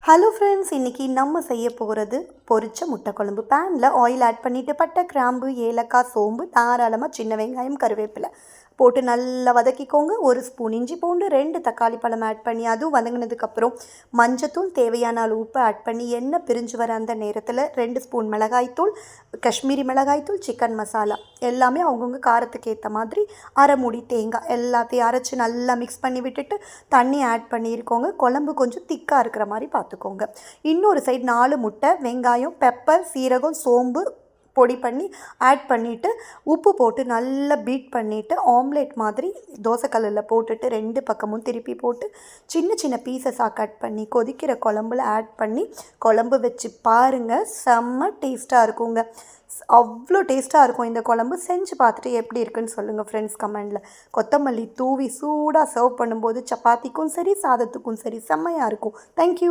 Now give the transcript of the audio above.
Hello friends, இன்றைக்கி நம்ம செய்ய போகிறது பொரிச்ச முட்டை குழம்பு. பேனில் ஆயில் ஆட் பண்ணிவிட்டு பட்டை, கிராம்பு, ஏலக்காய், சோம்பு, தாராளமாக சின்ன வெங்காயம், கருவேப்பிலை போட்டு நல்லா வதக்கிக்கோங்க. ஒரு ஸ்பூன் இஞ்சி பூண்டு, 2 தக்காளி பழம் ஆட் பண்ணி அதுவும் வதங்கினதுக்கப்புறம் மஞ்சத்தூள், தேவையான அளவு உப்பு ஆட் பண்ணி எண்ணெய் பிரிஞ்சு வர அந்த நேரத்தில் 2 ஸ்பூன் மிளகாய்த்தூள், காஷ்மீரி மிளகாய்த்தூள், சிக்கன் மசாலா எல்லாமே அவங்கவுங்க காரத்துக்கு ஏற்ற மாதிரி, அரை மூடி தேங்காய் எல்லாத்தையும் அரைச்சி நல்லா மிக்ஸ் பண்ணி விட்டுட்டு தண்ணி ஆட் பண்ணியிருக்கோங்க. குழம்பு கொஞ்சம் திக்காக இருக்கிற மாதிரி பார்த்துக்கோங்க. இன்னொரு சைடு 4 முட்டை, வெங்காயம், பெப்பர், சீரகம், சோம்பு பொடி பண்ணி ஆட் பண்ணிவிட்டு உப்பு போட்டு நல்லா பீட் பண்ணிவிட்டு ஆம்லேட் மாதிரி தோசைக்கல்லில் போட்டுட்டு 2 பக்கமும் திருப்பி போட்டு சின்ன சின்ன பீசஸாக கட் பண்ணி கொதிக்கிற குழம்புல ஆட் பண்ணி குழம்பு வச்சு பாருங்கள். செம்ம டேஸ்ட்டாக இருக்குங்க. அவ்வளோ டேஸ்ட்டாக இருக்கும் இந்த குழம்பு. செஞ்சு பார்த்துட்டு எப்படி இருக்குன்னு சொல்லுங்கள் ஃப்ரெண்ட்ஸ் கமெண்டில். கொத்தமல்லி தூவி சூடாக சர்வ் பண்ணும்போது சப்பாத்திக்கும் சரி, சாதத்துக்கும் சரி செம்மையாக இருக்கும். தேங்க்யூ.